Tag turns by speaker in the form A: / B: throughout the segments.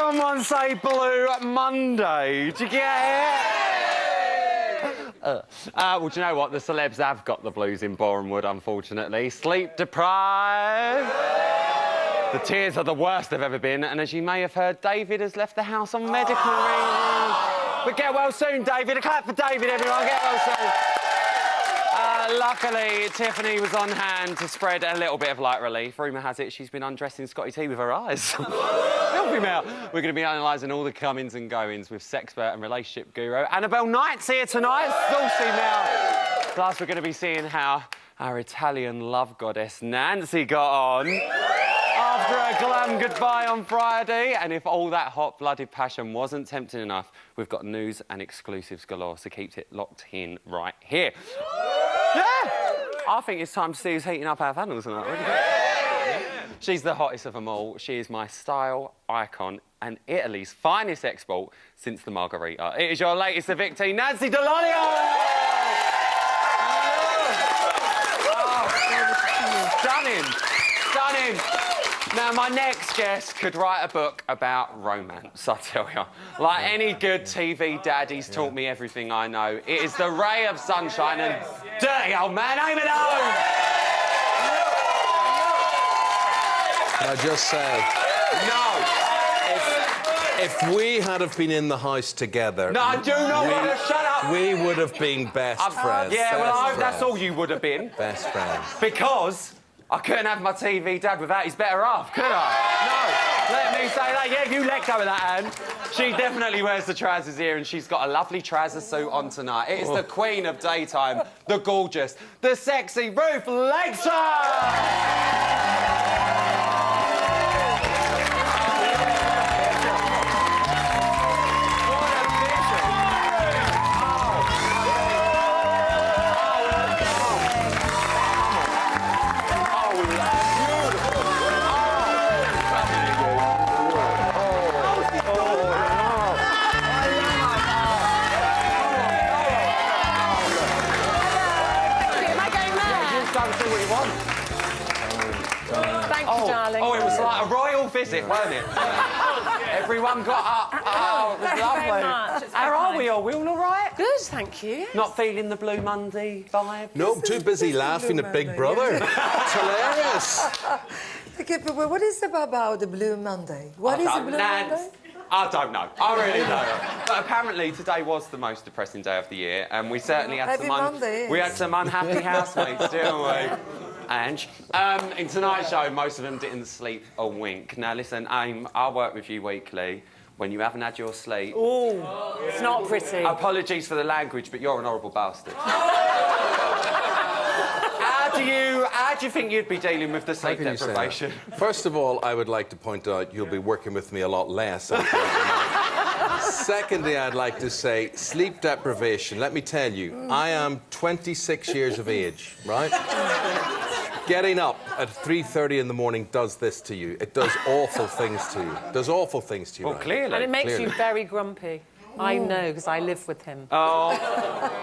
A: someone say Blue Monday? Did you get it? Well, do you know what? The celebs have got the blues in Borehamwood, unfortunately. Sleep deprived. The tears are the worst they've ever been, and as you may have heard, David has left the house on medical reasons. But get well soon, David. A clap for David, everyone. Get well soon. Luckily, Tiffany was on hand to spread a little bit of light relief. Rumour has it she's been undressing Scotty T with her eyes. Help him out. We're going to be analysing all the comings and goings with sexpert and relationship guru Annabelle Knight's here tonight. Saucy now. Plus, we're going to be seeing how our Italian love goddess Nancy got on after a glam goodbye on Friday. And if all that hot-blooded passion wasn't tempting enough, we've got news and exclusives galore, so keep it locked in right here. Yeah! I think it's time to see who's heating up our panels tonight. Yeah. She's the hottest of them all. She is my style icon and Italy's finest export since the margarita. It is your latest evictee, Nancy Dell'Olio! Oh, stunning! Stunning! Now, my next guest could write a book about romance, I tell you. Like any good TV daddy's taught me everything I know. It is the ray of sunshine and dirty old man, aim it home!
B: Can I just say...
A: No!
B: If we had have been in the house together...
A: No, I do not want to shut up!
B: We would have been best friends.
A: Yeah,
B: best
A: well, I hope
B: friends.
A: that's all you would have been.
B: Best friends.
A: Because I couldn't have my TV dad without his better half, could I? No, let me say that. Yeah, you let go of that, Anne. She definitely wears the trousers here, and she's got a lovely trouser suit on tonight. It is the queen of daytime, the gorgeous, the sexy Ruth Lexer! Oh, it was like a royal visit, wasn't it? Everyone got up. Oh, it was lovely. How are we all? We all right?
C: Good, thank you. Yes.
A: Not feeling the Blue Monday vibe?
B: No, too busy laughing at Big Brother. It's hilarious.
D: Okay, but what is it about the Blue Monday? What is the Blue Monday?
A: I don't know. I really don't know. But apparently today was the most depressing day of the year, and we certainly had some unhappy housemates, didn't we? Ange. In tonight's show, most of them didn't sleep a wink. Now, listen, Aim, I work with you weekly. When you haven't had your sleep...
C: Oh, it's not pretty.
A: Apologies for the language, but you're an horrible bastard. How do you think you'd be dealing with the sleep deprivation?
B: First of all, I would like to point out you'll be working with me a lot less. Secondly, I'd like to say sleep deprivation. Let me tell you, I am 26 years of age, right? Getting up at 3:30 in the morning does this to you. It does awful things to you. It does awful things to you.
A: Well, clearly.
C: And it makes you very grumpy. I know, because I live with him.
A: Oh,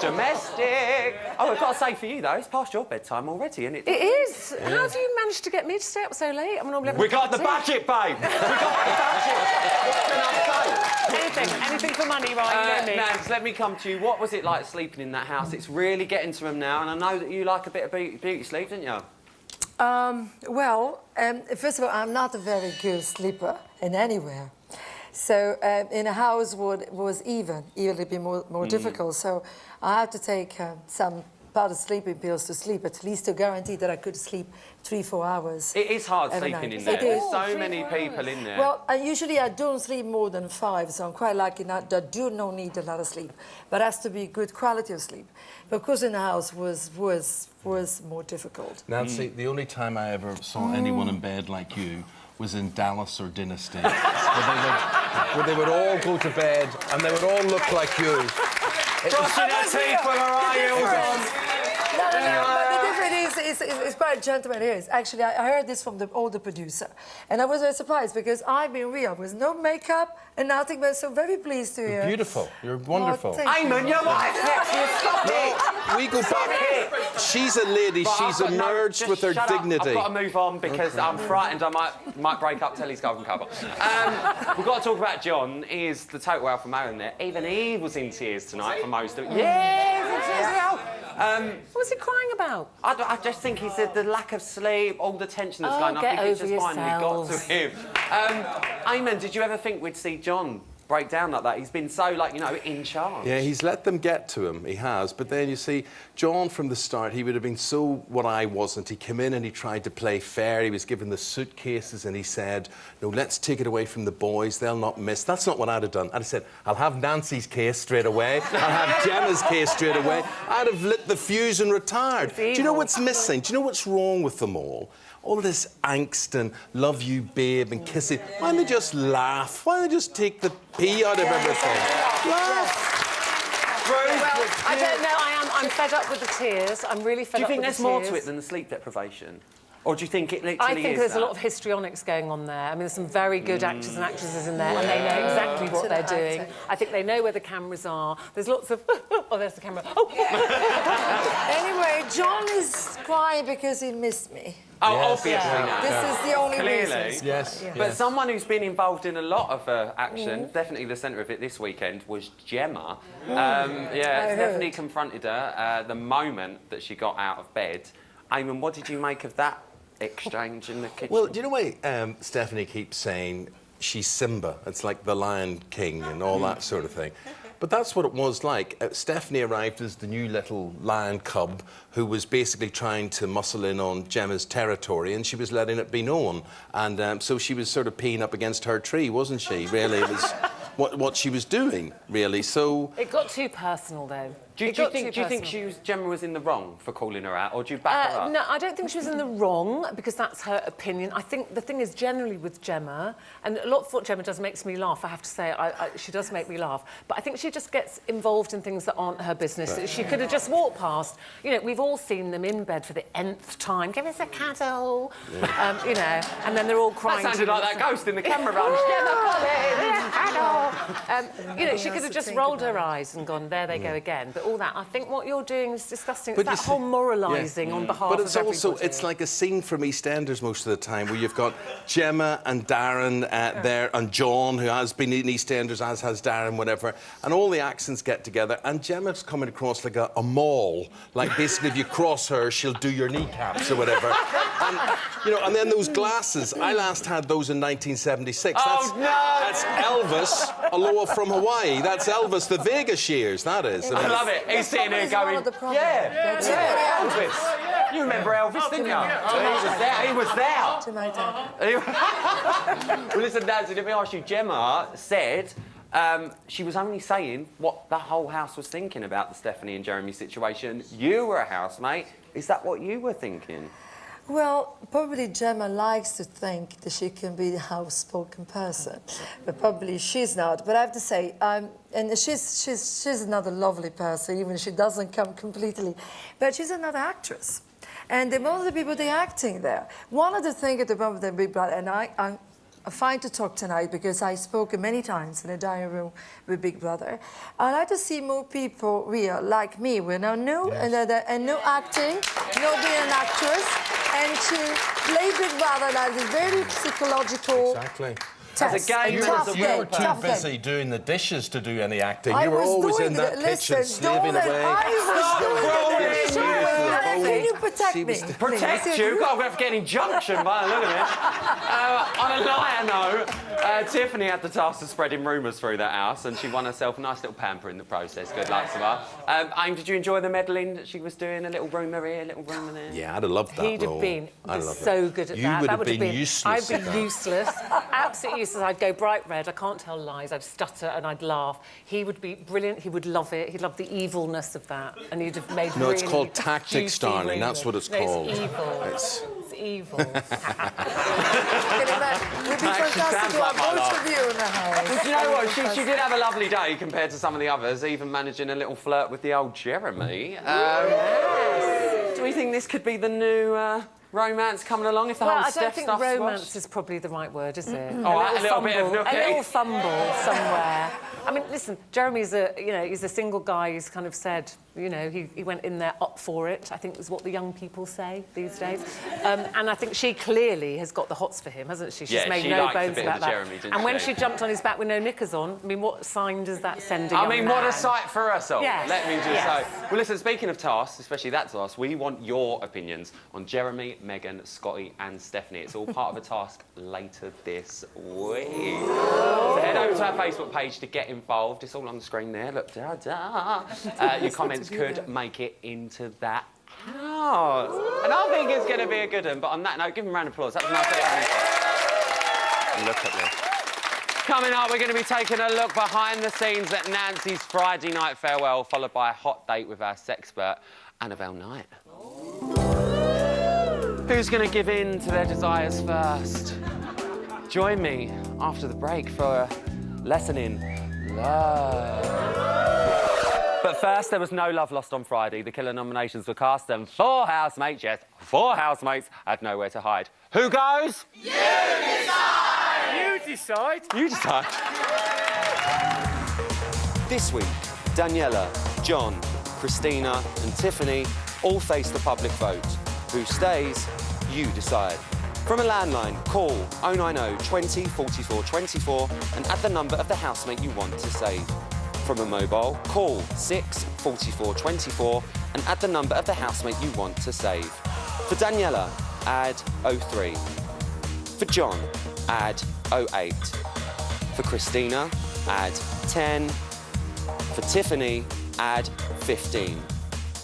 A: domestic. Oh, I've got to say for you, though, it's past your bedtime already, isn't it?
C: It is. Yeah. How do you manage to get me to stay up so late? I'm normally
A: we got the budget, babe. We got the budget. What can I say?
C: Anything for money, right? You know me.
A: Nance, let me come to you. What was it like sleeping in that house? It's really getting to them now, and I know that you like a bit of beauty sleep, don't you?
D: First of all, I'm not a very good sleeper in anywhere. So in a house was even a little bit more difficult. So I had to take some powder sleeping pills to sleep, at least to guarantee that I could sleep 3-4 hours.
A: It is hard sleeping in there. There's so many people in there.
D: Well, usually I don't sleep more than 5, so I'm quite lucky not that I do not need a lot of sleep. But it has to be good quality of sleep. But of course in the house was more difficult.
B: Nancy, the only time I ever saw anyone in bed like you was in Dallas or Dynasty, where they would all go to bed and they would all look like you.
A: Brushing her teeth with her eye heels on.
D: No, but the difference is it's quite a gentleman here. Actually, I heard this from the older producer, and I was very surprised because I've been real with no makeup and nothing, but so very pleased to hear.
B: You're beautiful. You're wonderful.
A: Ayman, your wife's next to you. Stop it.
B: We go back. she's a lady.
A: But
B: She's
A: I've got
B: emerged
A: just
B: with her
A: shut up.
B: dignity.
A: I've got to move on because I'm frightened I might break up Telly's golden couple. We've got to talk about John. He is the total alpha male in there. Even he was in tears tonight for most of it.
C: What's he crying about?
A: I just think he said the lack of sleep, all the tension that's going on. I think it just finally got to him. Eamon, did you ever think we'd see John break down like that? He's been so, like, you know, in charge.
B: Yeah, he's let them get to him. He has. But then you see, John from the start, he would have been so what I wasn't. He came in and he tried to play fair. He was given the suitcases and he said, no, let's take it away from the boys. They'll not miss. That's not what I'd have done. I'd have said, I'll have Nancy's case straight away. I'll have Gemma's case straight away. I'd have lit the fuse and retired. Do you know what's missing? Do you know what's wrong with them all? All this angst and love you, babe, and kissing. Why don't they just laugh? Why don't they just take the pee out of everything? Laugh.
C: Well, I don't know. I'm fed up with the tears. I'm really fed up with the tears.
A: Do you think there's more to it than the sleep deprivation? Or do you think it literally is
C: I think there's
A: that?
C: a lot of histrionics going on there. I mean, there's some very good actors and actresses in there, and they know exactly what they're doing. I think they know where the cameras are. There's lots of... oh, there's the camera. Oh.
D: Anyway, John is crying because he missed me.
A: Oh, yes. Obviously now.
D: This is the only
A: Clearly.
D: reason.
B: Yes.
A: But someone who's been involved in a lot of action, definitely the centre of it this weekend, was Gemma. It's definitely confronted her the moment that she got out of bed. Eamon, what did you make of that exchange in the kitchen?
B: Well, do you know why Stephanie keeps saying she's Simba? It's like the Lion King and all that sort of thing. But that's what it was like. Stephanie arrived as the new little lion cub who was basically trying to muscle in on Gemma's territory, and she was letting it be known. And so she was sort of peeing up against her tree, wasn't she? Really, it was what she was doing, really. So
C: it got too personal, though.
A: Do you think Gemma was in the wrong for calling her out, or do you back her up?
C: No, I don't think she was in the wrong, because that's her opinion. I think the thing is, generally with Gemma, and a lot of what Gemma does makes me laugh, I have to say. She does make me laugh. But I think she just gets involved in things that aren't her business. She could have just walked past. You know, we've all seen them in bed for the nth time. Give us a cuddle. You know, and then they're all crying.
A: That sounded like that ghost in the camera bunch.
C: You know, she could have just rolled her eyes and gone, there they go again. But all that, I think what you're doing is disgusting. It's that whole moralising on behalf of everybody.
B: But it's also, it's like a scene from EastEnders most of the time, where you've got Gemma and Darren there, and John, who has been in EastEnders, as has Darren, whatever, and all the accents get together, and Gemma's coming across like a maul. Like, basically, if you cross her, she'll do your kneecaps or whatever. And, you know, and then those glasses, I last had those in 1976. That's Elvis, Aloha from Hawaii. That's Elvis, the Vegas years, that is.
A: I love it. He's sitting here going, Elvis. You remember Elvis, didn't you? He was there.
D: To my dad.
A: Well, listen, Nancy, let me ask you. Gemma said she was only saying what the whole house was thinking about the Stephanie and Jeremy situation. You were a housemate. Is that what you were thinking?
D: Well, probably Gemma likes to think that she can be the outspoken person, but probably she's not. But I have to say, and she's another lovely person, even if she doesn't come completely. But she's another actress, and most of the people they're acting there. One of the things at the moment that Big Brother, and I'm fine to talk tonight because I spoke many times in a dining room with Big Brother. I like to see more people real, like me. We're now new and no acting, no being an actress, and to play Big Brother like a very psychological test.
A: As a game,
B: you were too busy doing the dishes to do any acting. You were always in that kitchen slaving away.
D: Can you protect me?
A: Protect you? God, I'm going to have to get an injunction by the look of it. On a lighter note, Tiffany had the task of spreading rumours through that house, and she won herself a nice little pamper in the process. Good luck to her. Aim, did you enjoy the meddling that she was doing? A little rumour here, a little rumour there?
B: Yeah, I'd have loved that
C: He'd have been so good at that.
B: You would
C: that
B: have been useless.
C: I'd be useless. Absolutely useless. I'd go bright red. I can't tell lies. I'd stutter and I'd laugh. He would be brilliant. He would love it. He'd love the evilness of that. And he'd have made
B: No, it's called tactics, darling. That's what it's called.
C: It's evil. It's evil.
D: Would be fantastic to have both of you in the house.
A: Well, do you know what? She did have a lovely day compared to some of the others, even managing a little flirt with the old Jeremy. Do we think this could be the new romance coming along if the whole Steph stuff's
C: I don't think romance
A: washed?
C: is probably the right word, is it?
A: A little bit of nookie.
C: A little fumble somewhere. I mean, listen, Jeremy's he's a single guy. He's kind of said You know, he went in there up for it, I think is what the young people say these days. And I think she clearly has got the hots for him, hasn't she? She's made no bones about that.
A: Jeremy, didn't
C: and when
A: she
C: she jumped on his back with no knickers on, I mean, what sign does that send a young man?
A: what a sight for us all.
C: Yes.
A: Let me just
C: Yes.
A: say. Well, listen, speaking of tasks, especially that task, we want your opinions on Jeremy, Megan, Scotty and Stephanie. It's all part of a task later this week. So head over to our Facebook page to get involved. It's all on the screen there. Look, your comments could make it into that house. And I think it's going to be a good one. But on that note, give them a round of applause. That's a nice thing. Look at this. Coming up, we're going to be taking a look behind the scenes at Nancy's Friday night farewell, followed by a hot date with our sexpert, Annabelle Knight. Who's going to give in to their desires first? Join me after the break for a lesson in love. But first, there was no love lost on Friday. The killer nominations were cast and 4 housemates, yes, 4 housemates, had nowhere to hide. Who goes?
E: You decide!
F: You decide.
A: You decide. This week, Daniela, John, Christina and Tiffany all face the public vote. Who stays? You decide. From a landline, call 090 20 44 24 and add the number of the housemate you want to save. From a mobile, call 6 44 24 and add the number of the housemate you want to save. For Daniela, add 03. For John, add 08. For Christina, add 10. For Tiffany, add 15.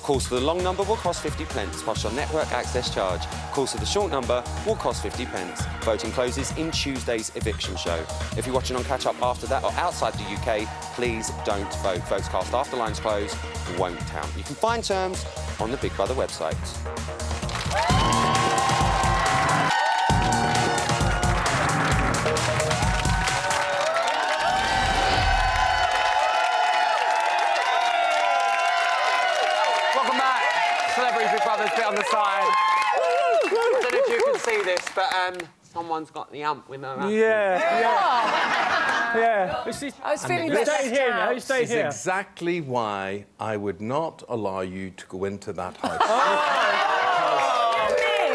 A: Calls to the long number will cost 50 pence plus your network access charge. Calls to the short number will cost 50 pence. Voting closes in Tuesday's eviction show. If you're watching on catch up after that or outside the UK, please don't vote. Votes cast after lines close won't count. You can find terms on the Big Brother website. Welcome back. Celebrity Big Brother's bit on the side. I don't know if you can see this, but someone's got the ump with no ump.
F: Yeah.
C: I was feeling
F: You
C: left
F: stay here now. You
C: out.
F: stay
B: This is
F: here.
B: exactly why I would not allow you to go into that house.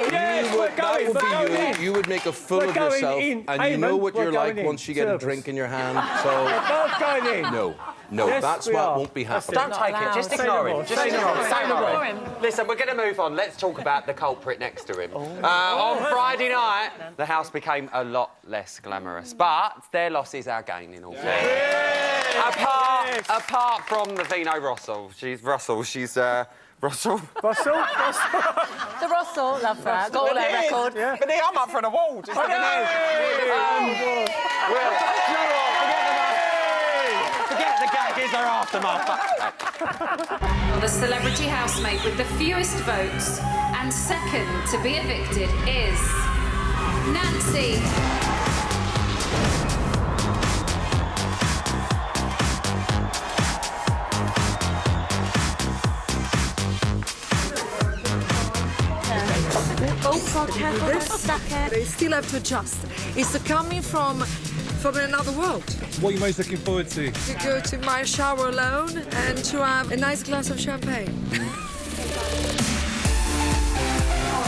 F: Yes, we're going.
B: That
F: We're
B: would be
F: going
B: you.
F: in.
B: You would make a fool
F: We're
B: of
F: going
B: yourself,
F: in.
B: and you know
F: Eamon,
B: what
F: we're
B: you're like
F: going in.
B: once you get a
F: Service.
B: drink in your hand. So
F: Both going in.
B: no,
F: Yes,
B: that's
F: we
B: what
F: are.
B: won't be
F: That's it.
B: happening.
A: Don't take it. Just
F: Say
A: ignore
F: no
A: him.
F: more.
A: Just
F: Say no
A: ignore
F: more.
A: him.
F: Say
A: Don't
F: no
A: worry.
F: more.
A: Listen, we're going to move on. Let's talk about the culprit next to him. On Friday night, the house became a lot less glamorous, but their loss is our gain in all fairness. Apart from the Vino Russell. She's Russell. Russell?
F: Russell?
C: The Russell, love that. Got all that record.
F: Yeah.
A: But I'm up for an award. Just looking Forget the gag. Here's our aftermath.
E: The celebrity housemate with the fewest votes and second to be evicted is Nancy.
D: They still have to adjust. It's coming from another world.
G: What are you most looking forward to?
D: To go to my shower alone and to have a nice glass of champagne.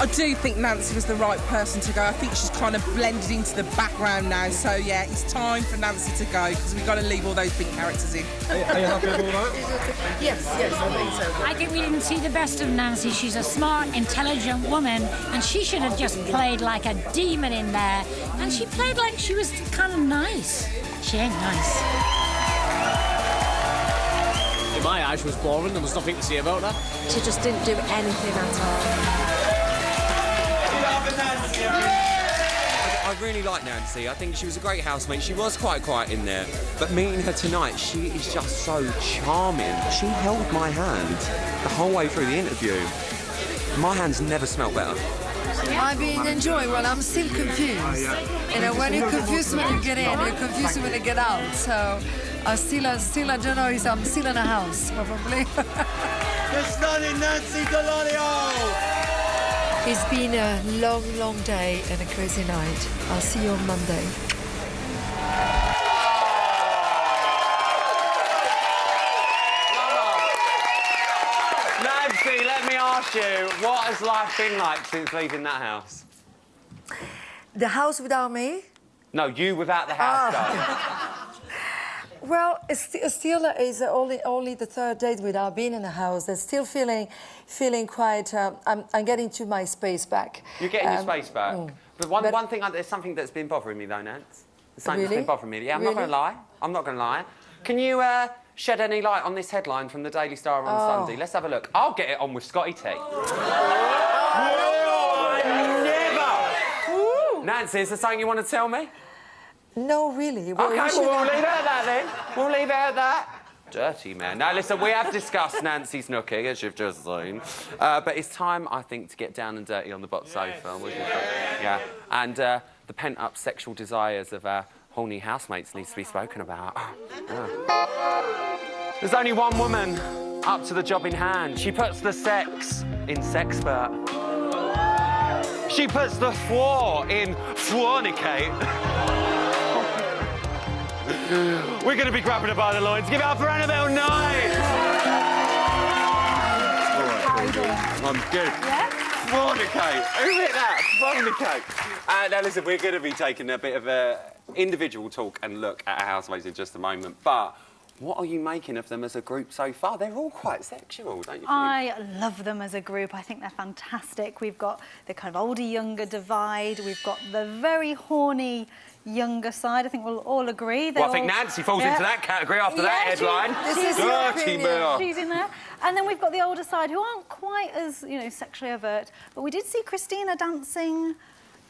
H: I do think Nancy was the right person to go. I think she's kind of blended into the background now. So, yeah, it's time for Nancy to go because we've got to leave all those big characters in.
G: Are you happy with all that?
D: Yes, I think so.
I: I think we didn't see the best of Nancy. She's a smart, intelligent woman, and she should have just played like a demon in there. And she played like she was kind of nice. She ain't nice.
J: In my eyes, she was boring. There was nothing to see about that.
C: She just didn't do anything at all.
A: I really like Nancy. I think she was a great housemate. She was quite quiet in there. But meeting her tonight, she is just so charming. She held my hand the whole way through the interview. My hands never smelt better.
D: I've been enjoying. Well, I'm still confused. You know, when you're confused when you get in, you're confused when you get out. So I don't know if I'm still in a house, probably.
J: The stunning Nancy Delonio!
D: It's been a long, long day and a crazy night. I'll see you on Monday.
A: you, what has life been like since leaving that house?
D: The house without me?
A: No, you without the house, darling.
D: Well, it's still is only the third date without being in the house. It's still feeling quite. I'm getting to my space back.
A: You're getting your space back. But one thing, there's something that's been bothering me though, Nance. There's something that's been bothering me. Yeah, I'm not going to lie. I'm not going to lie. Can you shed any light on this headline from the Daily Star on Sunday? Let's have a look. I'll get it on with Scotty T. Never! Nancy, is there something you want to tell me?
D: No, really.
A: OK, well, we'll leave it at that then. We'll leave it at that. Dirty man. Now, listen, we have discussed Nancy's nookie, as you've just seen. But it's time, I think, to get down and dirty on the bot sofa. What do you think? Yeah. And the pent-up sexual desires of our horny housemates needs to be spoken about. There's only one woman up to the job in hand. She puts the sex in sexpert. She puts the four in fornicate. We're going to be grabbing her by the loins. Give it up for Annabelle Knight! All right, I'm good. Yeah? Fornicate. Who hit that? Fornicate. Now, listen, we're going to be taking a bit of a individual talk and look at our housemates in just a moment, but what are you making of them as a group so far? They're all quite sexual, don't you think?
K: I love them as a group. I think they're fantastic. We've got the kind of older-younger divide. We've got the very horny younger side. I think we'll all agree.
A: Well, I think Nancy falls into that category after that headline. Dirty Bear.
K: She's in there. And then we've got the older side who aren't quite as, sexually overt. But we did see Christina dancing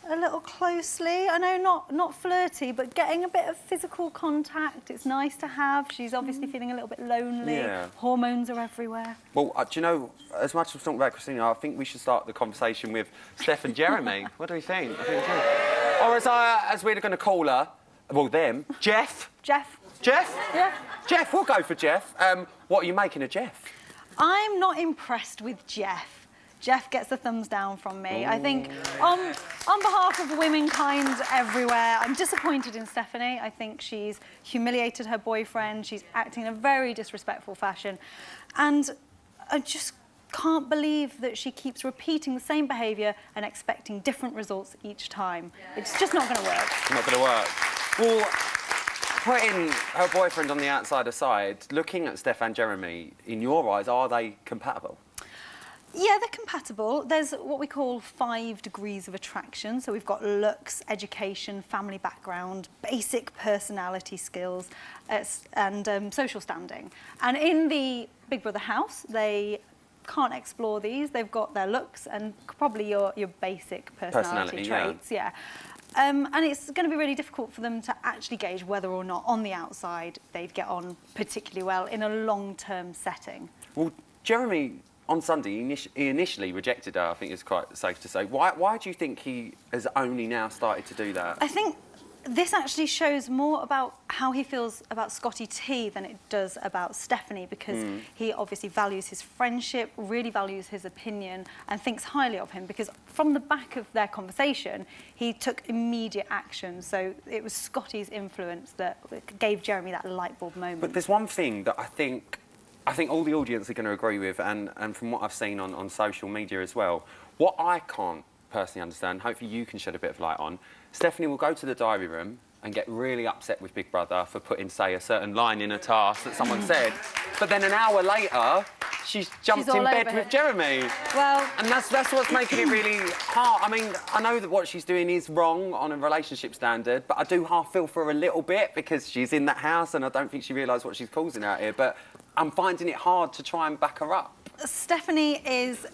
K: a little closely. I know not flirty, but getting a bit of physical contact. It's nice to have. She's obviously feeling a little bit lonely. Yeah. Hormones are everywhere.
A: Well, do you know, as much as we're talking about Christina, I think we should start the conversation with Steph and Jeremy. What do we think? Or as we're going to call her, well, them, Jeff.
K: Jeff?
A: Yeah. Jeff, we'll go for Jeff. What are you making of Jeff?
K: I'm not impressed with Jeff. Jeff gets the thumbs down from me. I think on behalf of womankind everywhere, I'm disappointed in Stephanie. I think she's humiliated her boyfriend. She's acting in a very disrespectful fashion. And I just can't believe that she keeps repeating the same behaviour and expecting different results each time. It's just not going to work.
A: Not going to work. Well, putting her boyfriend on the outside aside, looking at Steph and Jeremy, in your eyes, are they compatible?
K: Yeah, they're compatible. There's what we call 5 degrees of attraction. So we've got looks, education, family background, basic personality skills, and social standing. And in the Big Brother house, they can't explore these. They've got their looks and probably your basic personality traits. Yeah. And it's going to be really difficult for them to actually gauge whether or not on the outside they'd get on particularly well in a long-term setting.
A: Well, Jeremy, on Sunday, he initially rejected her, I think it's quite safe to say. Why do you think he has only now started to do that?
K: I think this actually shows more about how he feels about Scotty T than it does about Stephanie, because he obviously values his friendship, really values his opinion and thinks highly of him, because from the back of their conversation, he took immediate action. So it was Scotty's influence that gave Jeremy that light bulb moment.
A: But there's one thing that I think all the audience are going to agree with, and from what I've seen on social media as well, what I can't personally understand, hopefully you can shed a bit of light on, Stephanie will go to the diary room and get really upset with Big Brother for putting, say, a certain line in a task that someone said, but then an hour later, she's jumped in bed with Jeremy.
K: Well,
A: and that's what's making it really hard. I mean, I know that what she's doing is wrong on a relationship standard, but I do half feel for her a little bit because she's in that house and I don't think she realised what she's causing out here, but I'm finding it hard to try and back her up.
K: Stephanie is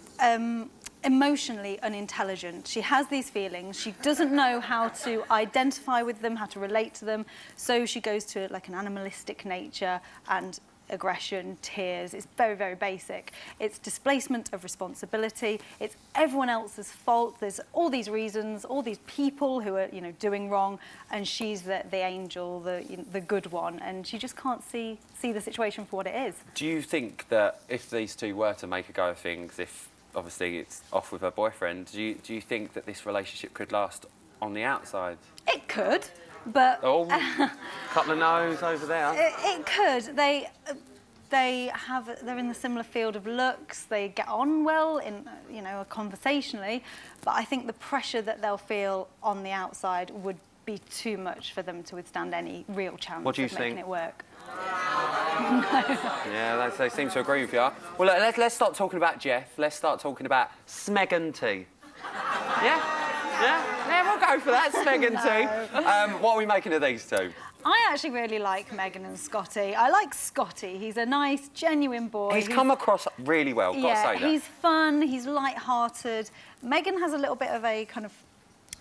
K: emotionally unintelligent. She has these feelings. She doesn't know how to identify with them, how to relate to them. So she goes to like an animalistic nature and aggression, tears. It's very, very basic. It's displacement of responsibility. It's everyone else's fault. There's all these reasons, all these people who are, doing wrong, and she's the angel, the good one, and she just can't see the situation for what it is.
A: Do you think that if these two were to make a go of things, if obviously it's off with her boyfriend, do you think that this relationship could last on the outside?
K: It could, but...
A: Oh, couple of no's over there.
K: It could. they're in the similar field of looks. They get on well in, conversationally, but I think the pressure that they'll feel on the outside would be too much for them to withstand any real challenge
A: What do you
K: of making
A: think?
K: it work.
A: Yeah, they seem to agree with you. Well, look, let's start talking about Jeff. Let's start talking about Smeg&T. Yeah, we'll go for that, Smeg&T. What are we making of these two?
K: I actually really like Megan and Scotty. I like Scotty. He's a nice, genuine boy.
A: He's come across really well, got to say that.
K: He's fun, he's light-hearted. Megan has a little bit of a kind of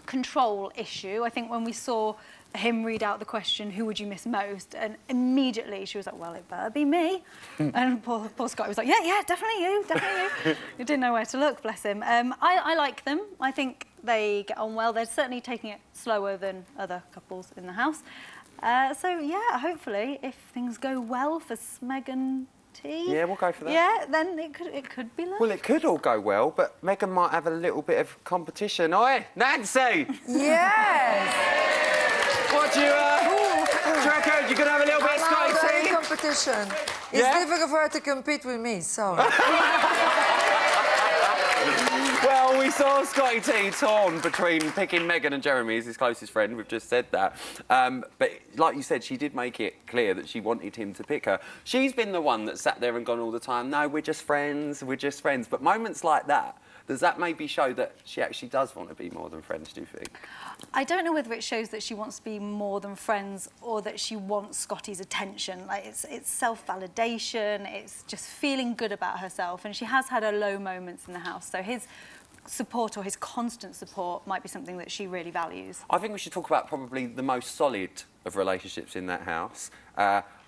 K: control issue. I think when we saw him read out the question, who would you miss most? And immediately she was like, well, it better be me. And poor Scotty was like, yeah, definitely you. He didn't know where to look, bless him. I like them. I think they get on well. They're certainly taking it slower than other couples in the house. So, yeah, hopefully, if things go well for Smeg&T...
A: Yeah, we'll go for that.
K: Yeah, then it could be love.
A: Well, it could all go well, but Megan might have a little bit of competition. Oi, Nancy!
D: Yes!
A: What do you reckon? You're going to have a little bit of Scotty?
D: Competition. It's difficult for her to compete with me, so...
A: Well, we saw Scotty T torn between picking Megan and Jeremy as his closest friend. We've just said that. But like you said, she did make it clear that she wanted him to pick her. She's been the one that sat there and gone all the time, no, we're just friends. But moments like that, does that maybe show that she actually does want to be more than friends, do you think?
K: I don't know whether it shows that she wants to be more than friends or that she wants Scotty's attention. Like, it's self-validation, it's just feeling good about herself, and she has had her low moments in the house, so his support or his constant support might be something that she really values. I
A: think we should talk about probably the most solid of relationships in that house.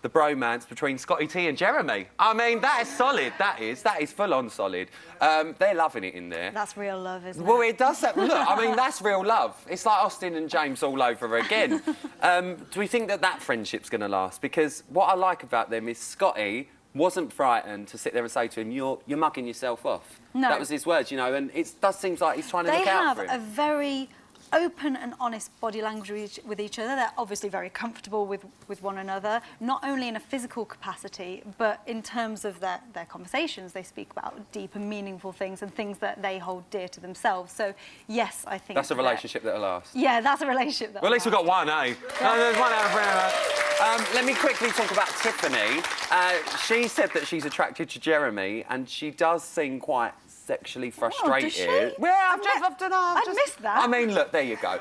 A: The bromance between Scotty T and Jeremy. I mean, that is solid, that is full-on solid. They're loving it in there.
K: That's real love, isn't it?
A: Well, it does. Look, I mean, that's real love. It's like Austin and James all over again. Do we think that friendship's going to last? Because what I like about them is Scotty wasn't frightened to sit there and say to him, you're mugging yourself off.
K: No.
A: That was his words, and it does seem like he's trying to look out for him.
K: They have a very open and honest body language with each other. They're obviously very comfortable with one another, not only in a physical capacity, but in terms of their conversations. They speak about deep and meaningful things and things that they hold dear to themselves. So, yes, I think
A: that's a relationship that'll last.
K: Yeah, that's a relationship that'll
A: Well, at least we've got one, eh?
K: Yeah.
A: There's one out of Let me quickly talk about Tiffany. She said that she's attracted to Jeremy, and she does seem quite sexually frustrated.
K: Oh, does she?
A: Well,
K: I've missed that.
A: I mean, look, there you go.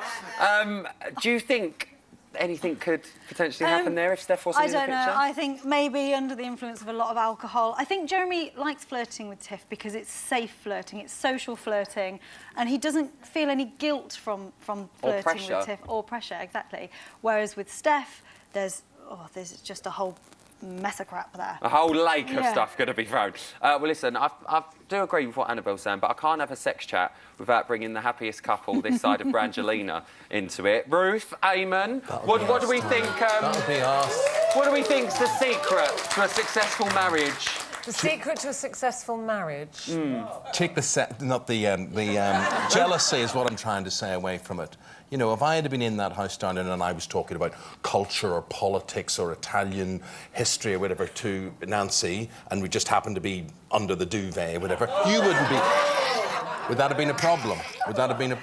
A: Do you think anything could potentially happen there if Steph wasn't in the picture?
K: I don't know. I think maybe under the influence of a lot of alcohol. I think Jeremy likes flirting with Tiff because it's safe flirting, it's social flirting, and he doesn't feel any guilt from flirting with Tiff or pressure, exactly. Whereas with Steph, there's just a whole mess of crap there.
A: A whole lake of stuff going to be thrown. Well, listen, I do agree with what Annabelle's saying, but I can't have a sex chat without bringing the happiest couple this side of Brangelina into it. Ruth, Eamon, what do we think? What do we think's the secret to a successful marriage?
C: The secret to a successful marriage?
B: Take the jealousy is what I'm trying to say away from it. You know, if I had been in that house down there and I was talking about culture or politics or Italian history or whatever to Nancy, and we just happened to be under the duvet or whatever, you wouldn't be... Would that have been a problem? Would that have been a...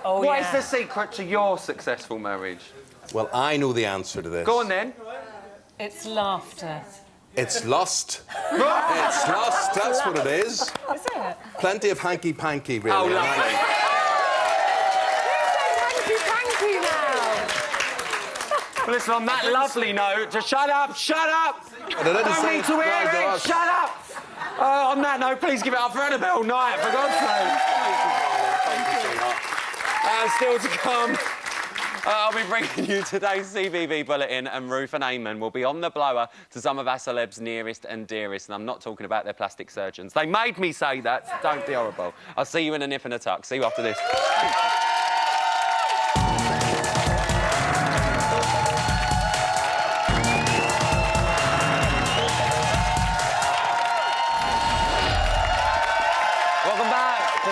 A: What is the secret to your successful marriage?
B: Well, I know the answer to this.
A: Go on, then.
C: It's laughter.
B: It's lust. It's lust, that's what it is.
C: Is it?
B: Plenty of hanky-panky, really.
A: Oh, lovely. Well, listen, on that lovely note, just shut up! Don't need to hear it! Shut up! On that note, please give it up for Annabelle Knight, for God's sake. Still to come, I'll be bringing you today's CBB Bulletin, and Ruth and Eamon will be on the blower to some of our celebs' nearest and dearest, and I'm not talking about their plastic surgeons. They made me say that, so don't be horrible. I'll see you in a nip and a tuck. See you after this.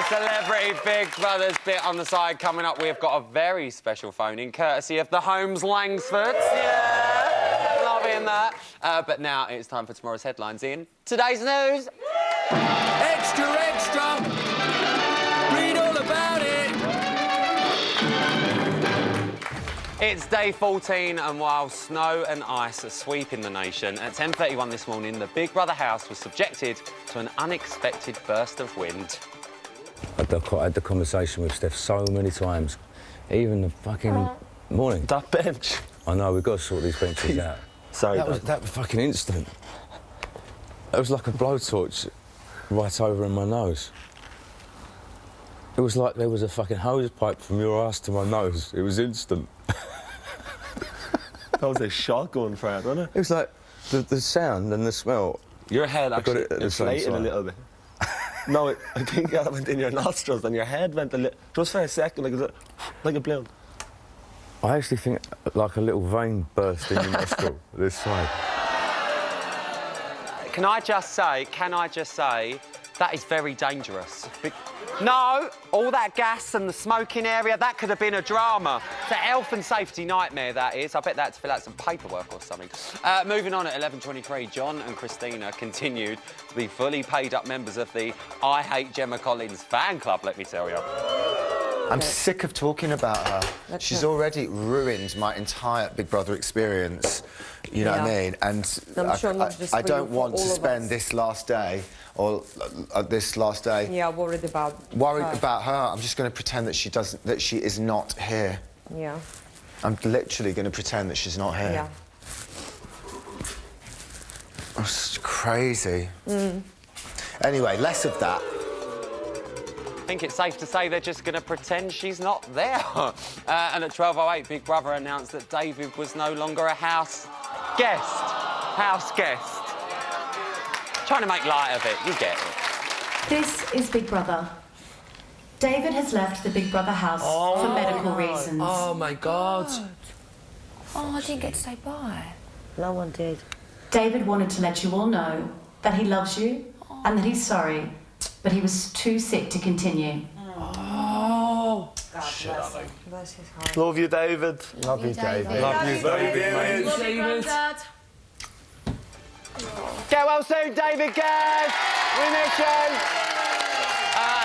A: Celebrity Big Brother's bit on the side. Coming up, we've got a very special phone in courtesy of the Holmes Langsfords. Yeah, loving done that. But now it's time for tomorrow's headlines in today's news.
F: Extra, extra! Read all about it!
A: It's day 14, and while snow and ice are sweeping the nation, at 10:31 this morning, the Big Brother house was subjected to an unexpected burst of wind.
L: I had the conversation with Steph so many times, even the fucking morning.
M: That bench.
L: I know, we've got to sort these benches out.
M: Sorry,
L: that was fucking instant. It was like a blowtorch right over in my nose. It was like there was a fucking hose pipe from your ass to my nose. It was instant.
M: That was a shotgun fire, wasn't it?
L: It was like the sound and the smell.
M: Your head actually
L: got it at the same
M: inflated a
L: time.
M: little bit. No, I think that went in your nostrils and your head went a little, just for a second, like a balloon.
L: I actually think like a little vein burst in your nostril this side.
A: Can I just say, that is very dangerous. No, all that gas and the smoking area, that could have been a drama. It's a health and safety nightmare, that is. I bet that's to fill out some paperwork or something. Moving on at 11:23, John and Christina continued to be fully paid up members of the I Hate Gemma Collins fan club, let me tell you.
N: I'm sick of talking about her. She's already ruined my entire Big Brother experience. You know what I mean? And I don't want to spend this last day
O: Yeah, worried about
N: her. I'm just going to pretend that she is not here.
O: Yeah.
N: I'm literally going to pretend that she's not here.
O: Yeah.
N: It's crazy. Anyway, less of that.
A: I think it's safe to say they're just going to pretend she's not there. And at 12:08, Big Brother announced that David was no longer a house guest. Trying to make light of it, you get it.
P: This is Big Brother. David has left the Big Brother house for medical reasons.
F: Oh, my God.
P: Oh, I didn't get to say bye.
O: No one did.
P: David wanted to let you all know that he loves you and that he's sorry, but he was too sick to continue.
F: Oh.
O: God bless him. Bless his heart.
M: Love you, David.
N: Love you, David.
M: Love you, David.
F: Love you, Granddad.
A: Get well soon, David Gaz. We miss you.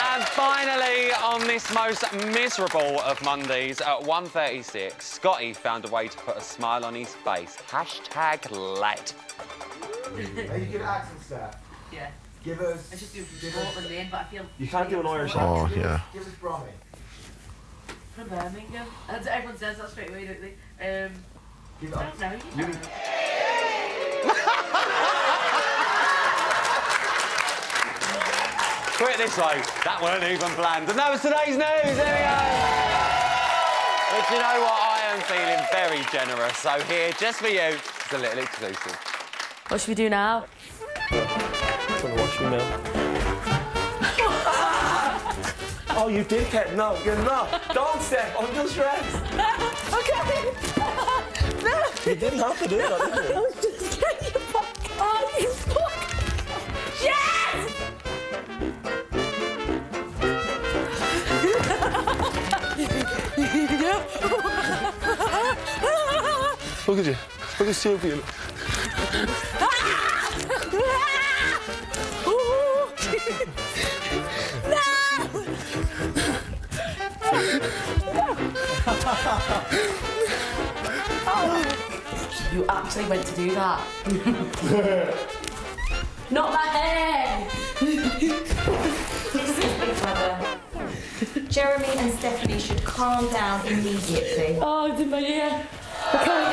A: And finally, on this most miserable of Mondays, at 1:36, Scotty found a way to put a smile on his face. #late.
Q: Are you good at accent stuff?
R: Yeah.
Q: Give us.
R: I just do Portland Lane, but I feel.
M: You can't do an Irish
N: Oh,
M: accent.
N: yeah.
Q: Give us Bromley.
R: From Birmingham. And everyone says that straight away, don't they?
Q: Give
R: I don't know.
A: Put it this way, that weren't even planned. And that was today's news, there we go. But you know what, I am feeling very generous. So here, just for you, it's a little exclusive.
R: What should we do now?
M: Gonna watch me now. Oh, you dickhead! No, you're not. Don't step. I'm just dressed.
R: Okay. No.
M: You didn't have to do that, did you?
R: I was just getting you back. Oh, you fuck. Yes!
M: Look at you. Look at Sylvia.
R: You actually went to do that. Not my head!
P: This is Big Brother. Jeremy and Stephanie should calm down immediately.
R: Oh, it's in my ear. Okay.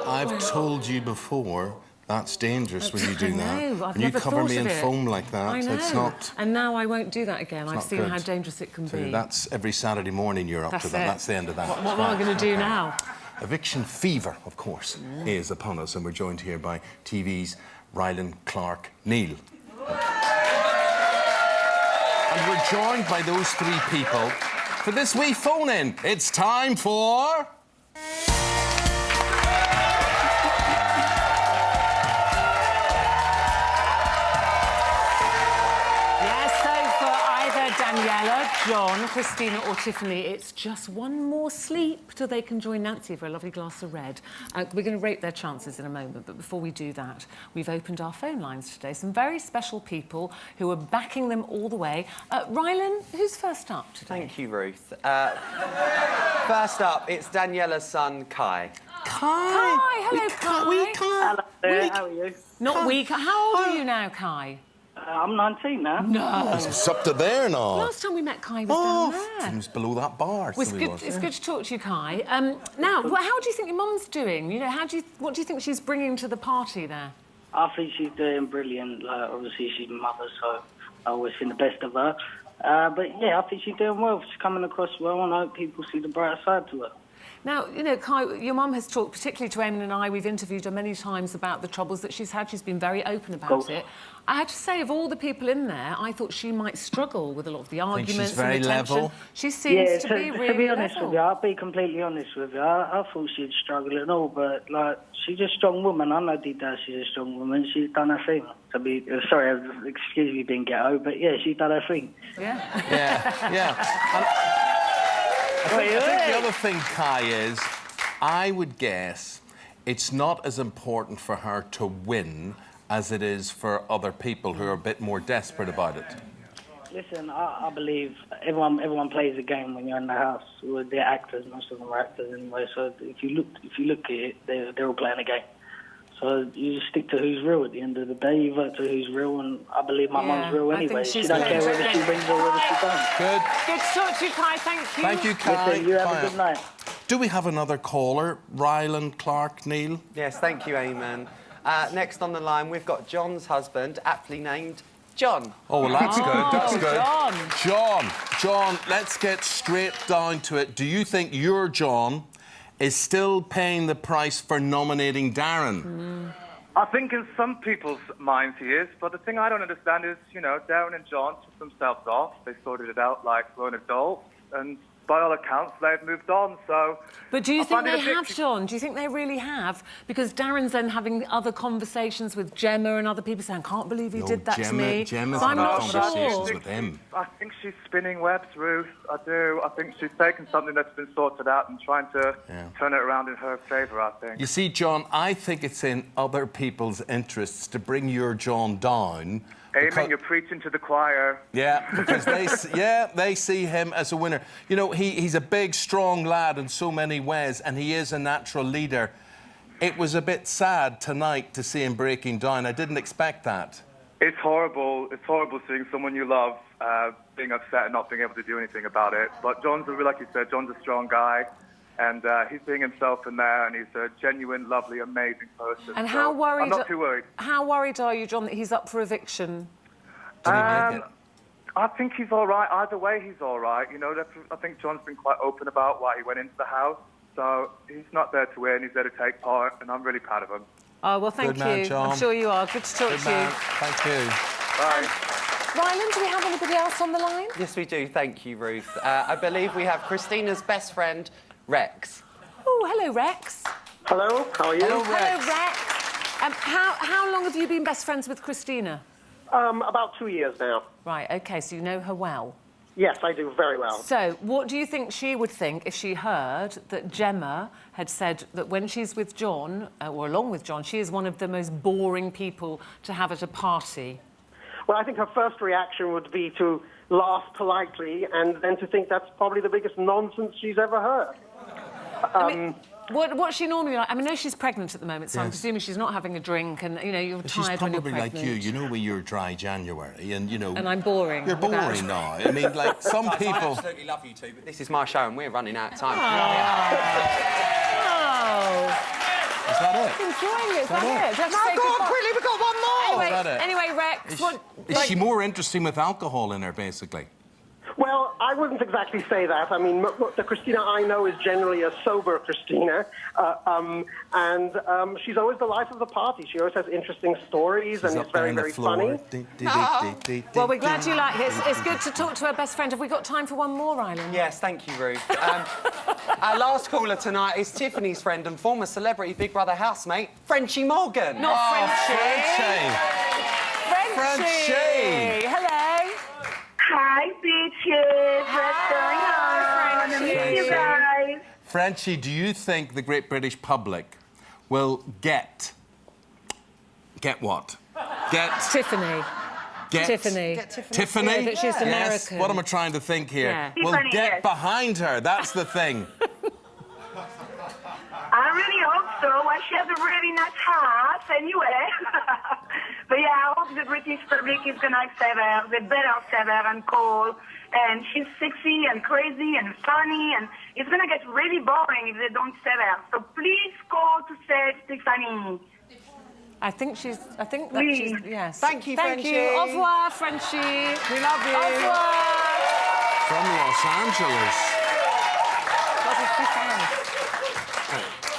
N: I've told you before, that's dangerous when you do that.
C: I know, I've
N: When you
C: never
N: cover
C: thought
N: me
C: of
N: in
C: it.
N: foam like that,
C: I know.
N: it's not...
C: And now I won't do that again. I've
N: not
C: seen
N: good.
C: how dangerous it can
N: So
C: be.
N: that's every Saturday morning you're up to that.
C: it.
N: That's the end of that.
C: What am I going to do now?
N: Eviction fever, of course, is upon us, and we're joined here by TV's Rylan Clark Neil. And we're joined by those three people for this wee phone-in. It's time for...
S: Yes, so for either
C: Daniela, John, Christina or Tiffany, it's just one more sleep till they can join Nancy for a lovely glass of red. We're going to rate their chances in a moment, but before we do that, we've opened our phone lines today. Some very special people who are backing them all the way. Rylan, who's first up today?
A: Thank you, Ruth. First up, it's Daniela's son, Kai.
C: Kai, hello, Kai.
S: Hello there, how are you?
C: Not weak. How old are you now, Kai?
S: I'm 19 now.
C: No.
B: It's up to there now.
C: Last time we met Kai was down there.
B: It was below that bar.
C: Well, it's good to talk to you, Kai. Now, how do you think your mum's doing? You know, what do you think she's bringing to the party there?
S: I think she's doing brilliant. Obviously, she's my mother, so I always think the best of her. But yeah, I think she's doing well. She's coming across well, and I hope people see the bright side to her.
C: Now, you know, Kai, your mum has talked, particularly to Eamon and I, we've interviewed her many times about the troubles that she's had. She's been very open about it. I had to say, of all the people in there, I thought she might struggle with a lot of the arguments
B: she's very
C: and the tension.
B: level.
C: She seems to be really
S: to be honest
C: level.
S: with you, I'll be completely honest with you. I thought she'd struggle and all, but, like, she's a strong woman. I know deep down she's a strong woman. She's done her thing. Sorry, excuse me being ghetto, but, yeah, she's done her thing.
C: Yeah.
B: I think the other thing, Kai, is I would guess it's not as important for her to win as it is for other people who are a bit more desperate about it.
S: Listen, I believe everyone plays a game when you're in the house. They're actors, most of them are actors anyway. So if you look at it, they're all playing a game. So you just stick to who's real at the end of the day. You vote to who's real, and I believe my mum's real anyway. She don't care whether she wins or whether she don't.
B: Good.
C: Good to talk to you, Kai. Thank you.
B: Thank you, Kai.
S: Listen, you have a good night.
B: Do we have another caller? Rylan, Clark, Neil?
A: Yes, thank you, Eamon. Next on the line, we've got John's husband, aptly named John.
B: Oh, well, that's good. That's good.
C: John,
B: let's get straight down to it. Do you think your John is still paying the price for nominating Darren?
T: I think in some people's minds he is, but the thing I don't understand is, you know, Darren and John took themselves off. They sorted it out like grown adults, and by all accounts, they've moved on, so...
C: But do you think they have, John? Do you think they really have? Because Darren's then having other conversations with Gemma and other people saying, can't believe he did that to me.
B: Gemma's
C: so I'm
B: having
C: not
B: conversations
C: sure.
B: with him.
T: I think she's spinning webs, Ruth. I do. I think she's taken something that's been sorted out and trying to turn it around in her favour, I think.
B: You see, John, I think it's in other people's interests to bring your John down.
T: Eamon, you're preaching to the choir.
B: Yeah, because they see him as a winner. You know, he's a big, strong lad in so many ways, and he is a natural leader. It was a bit sad tonight to see him breaking down. I didn't expect that.
T: It's horrible. It's horrible seeing someone you love being upset and not being able to do anything about it. But John's, like you said, John's a strong guy. And he's being himself in there, and he's a genuine, lovely, amazing person.
C: And how worried...
T: I'm not too worried.
C: How worried are you, John, that he's up for eviction?
B: Did he make it?
T: I think he's all right. Either way, he's all right. You know, I think John's been quite open about why he went into the house. So he's not there to win, he's there to take part, and I'm really proud of him.
C: Oh, well, thank
B: Good man,
C: you.
B: John.
C: I'm sure you are. Good to talk to you.
B: Thank you.
T: Bye.
C: Rylan, do we have anybody else on the line?
A: Yes, we do. Thank you, Ruth. I believe we have Christina's best friend, Rex.
C: Oh, hello, Rex.
U: Hello, how are you?
B: Hello, Rex.
C: Hello, Rex. How long have you been best friends with Christina?
U: About 2 years now.
C: Right, OK, so you know her well.
U: Yes, I do very well.
C: So, what do you think she would think if she heard that Gemma had said that when she's with John, or along with John, she is one of the most boring people to have at a party?
U: Well, I think her first reaction would be to laugh politely and then to think that's probably the biggest nonsense she's ever heard.
C: I mean, what's she normally like? I mean, I know she's pregnant at the moment, so I'm presuming she's not having a drink and, you know, you're tired when you're pregnant.
B: She's probably like you know, when you're dry January and, you know...
C: And I'm boring.
B: You're boring now. I mean, like, some
A: Guys,
B: people...
A: I absolutely love you two, but this is my show and we're running out of time.
B: Is that it?
C: Enjoying it. Is that it?
B: No, go on, quickly, we've got one more!
C: Anyway, Rex,
B: Is she more interesting with alcohol in her, basically?
U: Well, I wouldn't exactly say that. I mean, the Christina I know is generally a sober Christina, and she's always the life of the party. She always has interesting stories and is very, very funny.
C: Well, we're glad you like it. It's good to talk to her best friend. Have we got time for one more, Rylan?
A: Yes, thank you, Ruth. Our last caller tonight is Tiffany's friend and former celebrity Big Brother housemate, Frenchie Morgan.
C: Not Frenchie.
B: Frenchie!
C: Hello.
V: Hi, Big
B: Frenchie, do you think the great British public will get what? Get
C: Tiffany.
B: Get
C: Tiffany.
B: Tiffany?
C: Yeah, that she's American.
B: Yes. What am I trying to think here?
C: Yeah.
B: Well,
E: Tiffany,
B: get
E: yes.
B: behind her. That's the thing.
E: I really hope so. Well, she has a really nice heart anyway. But yeah, I hope the British public is going to accept her. They better accept her and call. And she's sexy and crazy and funny. And it's going to get really boring if they don't accept her. So please call to save Tiffany.
C: I think she's.
E: Please.
C: Yes.
E: Thank you,
C: Thank you.
E: Frenchie.
C: Au revoir, Frenchie.
E: We love you.
C: Au revoir.
B: From Los Angeles.
C: What did she say?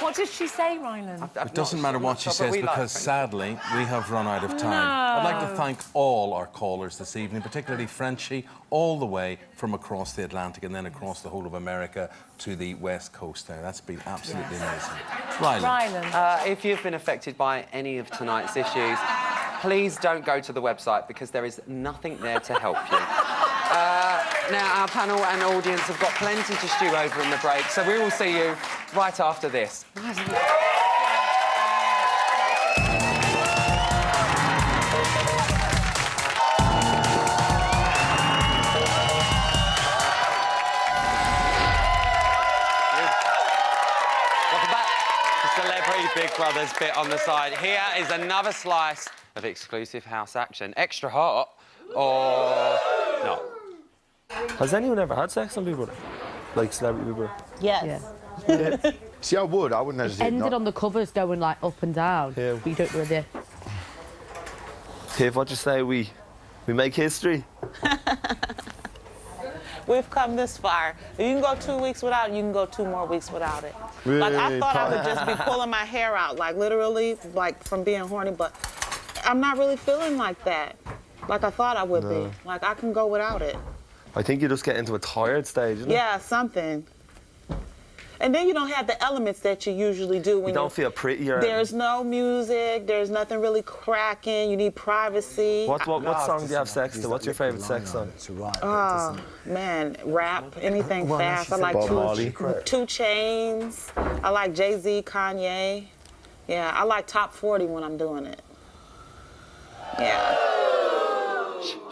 C: What did she say, Ryland?
B: It doesn't matter what she says because, sadly, we have run out of time.
C: No.
B: I'd like to thank all our callers this evening, particularly Frenchie, all the way from across the Atlantic and then across the whole of America to the West Coast there. That's been absolutely amazing. Ryland.
A: If you've been affected by any of tonight's issues, please don't go to the website because there is nothing there to help you. Now, our panel and audience have got plenty to stew over in the break, so we will see you right after this. Welcome back to Celebrity Big Brother's bit on the side. Here is another slice of exclusive house action. Extra hot or not?
M: Has anyone ever had sex on Big Brother? Like Celebrity Big Brother?
O: Yes.
N: Yeah. See, I wouldn't hesitate.
O: Ended on the covers going like up and down.
M: Yeah.
O: But you don't do this.
M: Dave, what you say? We make history.
V: We've come this far. You can go 2 weeks without it, you can go 2 more weeks without it.
M: Really?
V: Like, I thought I would just be pulling my hair out, like, literally, like, from being horny, but I'm not really feeling like that. Like I thought I would be. Like, I can go without it.
M: I think you just get into a tired stage, isn't it?
V: Yeah, something. And then you don't have the elements that you usually do when
M: You don't feel prettier.
V: There's no music, there's nothing really cracking, you need privacy.
M: What song do you have sex to? What's your favourite sex song?
V: Oh, man, rap, anything fast. I like
M: Bob Marley.
V: 2 Chainz. I like Jay-Z, Kanye. Yeah, I like top 40 when I'm doing it. Yeah.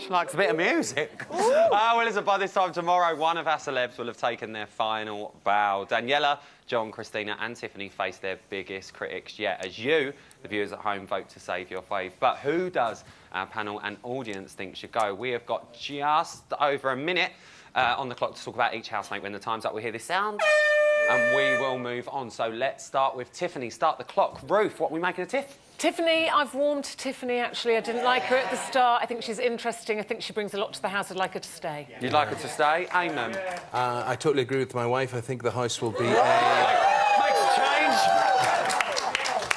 A: She likes a bit of music. Well, listen, by this time tomorrow, one of our celebs will have taken their final bow. Daniela, John, Christina and Tiffany face their biggest critics yet, as you, the viewers at home, vote to save your fave. But who does our panel and audience think should go? We have got just over a minute on the clock to talk about each housemate. When the time's up, we hear this sound and we will move on. So let's start with Tiffany. Start the clock. Ruth, what are we making of Tiff?
C: Tiffany, I've warmed to Tiffany, actually. I didn't like her at the start. I think she's interesting. I think she brings a lot to the house. I'd like her to stay.
A: You'd like her to stay? Amen.
B: I totally agree with my wife. I think the house will be
A: Makes a change.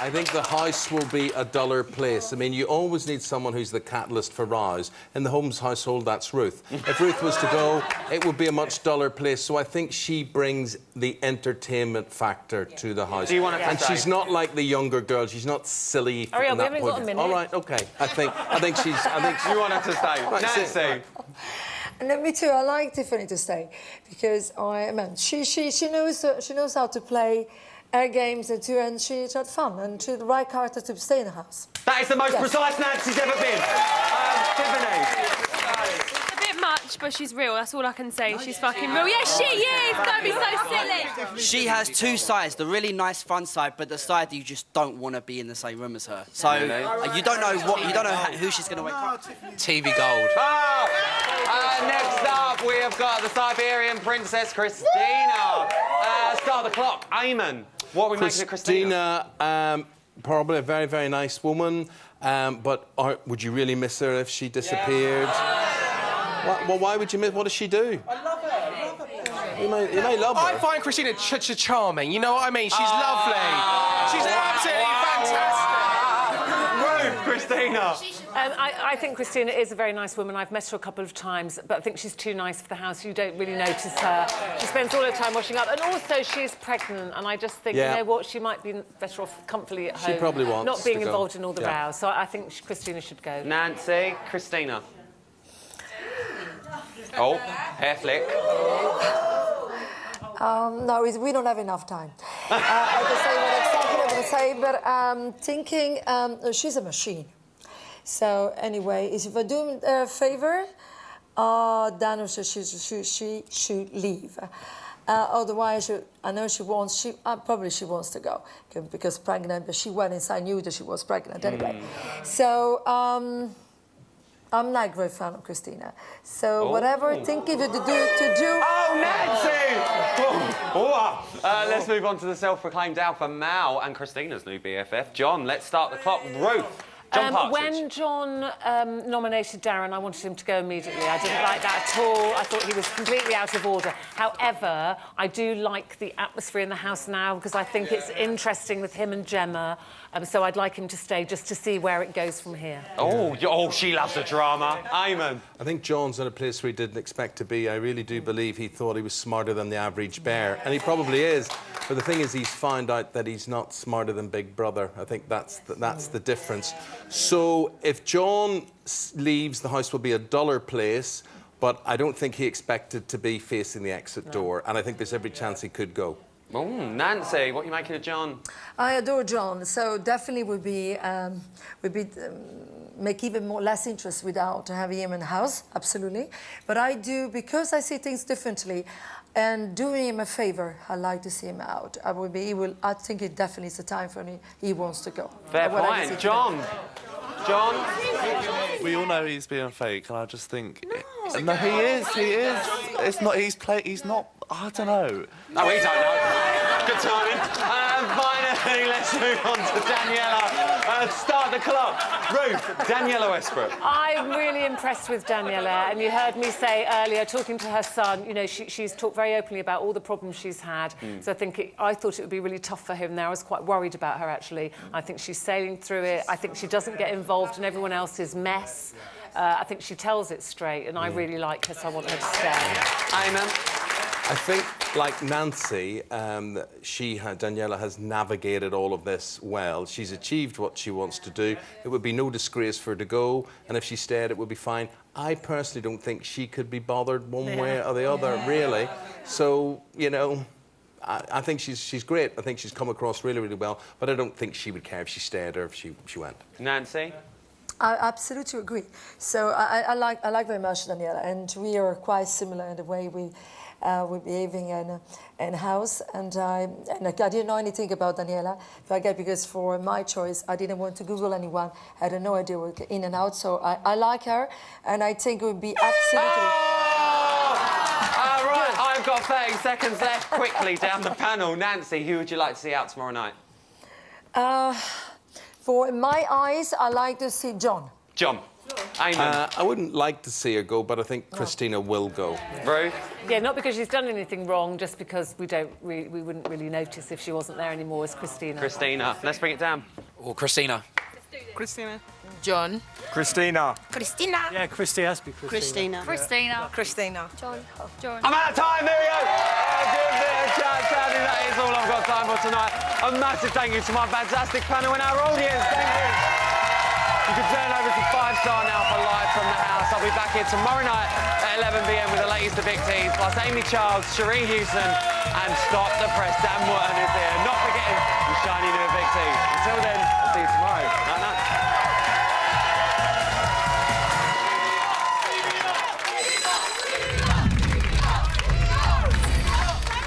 B: I think the house will be a duller place. I mean, you always need someone who's the catalyst for rows. In the Holmes household, that's Ruth. If Ruth was to go, it would be a much duller place. So I think she brings the entertainment factor to the house.
A: Do you want her to
B: And
A: stay?
B: she's not like the younger girl. She's not silly.
C: Hurry
B: from
C: up, we
B: that
C: haven't
B: point
C: got a
B: of-
C: minute.
B: All right, OK. I think she's...
A: You want her to stay.
B: Right,
A: Nancy.
D: No, me too. I like Tiffany to stay because she knows how to play games and she had fun and she had the right character to stay in the house.
A: That is the most
D: Yes.
A: precise Nancy's ever been. Tiffany.
W: It's a bit much, but she's real. That's all I can say. She's fucking real. Yes, she is. Don't be so silly.
X: She has 2 sides, the really nice fun side, but the side that you just don't want to be in the same room as her. So you don't know who she's going to wake up.
A: TV Gold. Next up, we have got the Siberian Princess, Christina. Start the clock. Eamon, what are we making of Christina?
B: Christina, probably a very, very nice woman, but would you really miss her if she disappeared? Well, why would you miss? What does she do?
Y: I love her.
B: You may love her.
Y: I find Christina charming. You know what I mean? She's lovely. She's absolutely fantastic.
A: Ruth, Christina.
C: I think Christina is a very nice woman. I've met her a couple of times, but I think she's too nice for the house. You don't really notice her. She spends all her time washing up. And also, she's pregnant, and I just think, you know what, she might be better off comfortably at home.
B: She probably wants
C: not being
B: to go.
C: involved in all the rows. So I think Christina should go.
A: Nancy, Christina. Oh, hair flick.
D: No, we don't have enough time. I can say what exactly I'm going to say, but thinking she's a machine. So anyway, if I do her a favor, Daniel says she should leave. Otherwise, I know she wants. Probably she wants to go because pregnant. But she went inside, knew that she was pregnant anyway. So I'm not a great fan of Christina. So whatever thinking to do.
A: Oh, Nancy! Let's move on to the self-proclaimed alpha Mal and Christina's new BFF. John, let's start the clock. Ruth.
C: When John nominated Darren, I wanted him to go immediately. I didn't like that at all. I thought he was completely out of order. However, I do like the atmosphere in the house now because I think it's interesting with him and Gemma. So I'd like him to stay just to see where it goes from here.
A: Oh, she loves the drama. Eamon.
B: I think John's in a place where he didn't expect to be. I really do believe he thought he was smarter than the average bear, and he probably is. But the thing is, he's found out that he's not smarter than Big Brother. I think that's the difference. So if John leaves, the house will be a duller place, but I don't think he expected to be facing the exit door, and I think there's every chance he could go.
A: Oh, Nancy, what are you making of John?
D: I adore John, so definitely would be make even less interest without having him in the house, absolutely. But I do, because I see things differently, and doing him a favor, I like to see him out. I think it definitely is a time for him. He wants to go.
A: Fair point, John. John?
G: We all know he's being fake, and I just think... No, he is. It's not... He's not... I don't know.
A: Oh, we don't know. Good timing. Finally, let's move on to Daniela. Start the clock. Ruth, Daniela Westbrook.
C: I'm really impressed with Daniela, and you heard me say earlier, talking to her son, you know, she's talked very openly about all the problems she's had. So I thought it would be really tough for him there. I was quite worried about her, actually. I think she's sailing through it. I think she doesn't get involved in everyone else's mess. I think she tells it straight, and I really like her, so I want her to stay.
A: Amen.
B: I think, like Nancy, Daniela has navigated all of this well. She's achieved what she wants to do. It would be no disgrace for her to go, and if she stayed, it would be fine. I personally don't think she could be bothered one way or the other, really. So, you know, I think she's great. I think she's come across really, really well, but I don't think she would care if she stayed or if she went.
A: Nancy?
D: I absolutely agree. So I like very much Daniela, and we are quite similar in the way we're behaving in house. And I didn't know anything about Daniela, because for my choice, I didn't want to Google anyone. I had no idea what in and out. So I like her, and I think it would be absolutely.
A: All right, I've got 30 seconds left. Quickly down the panel, Nancy, who would you like to see out tomorrow night?
D: For my eyes, I like to see John.
A: John. Amen.
B: I wouldn't like to see her go, but I think Christina will go.
A: Ruth?
C: Yeah, not because she's done anything wrong, just because we wouldn't really notice if she wasn't there anymore as Christina.
A: Christina. Let's bring it down.
X: Or Christina.
F: Christina.
H: John.
G: Christina.
H: Christina.
F: Yeah, Christy has to be Christina.
H: Christina.
F: Christina.
H: John. John.
A: I'm out of time, there we go. Give it a chance, sadly, that is all I've got time for tonight. A massive thank you to my fantastic panel and our audience. Thank you. You can turn over to 5-Star now for Live from the House. I'll be back here tomorrow night at 11 p.m. with the latest evictees, plus Amy Childs, Sheree Houston, and Stop the Press. Dan Wharton is here. Not forgetting the shiny new evictees. Until then, I'll see you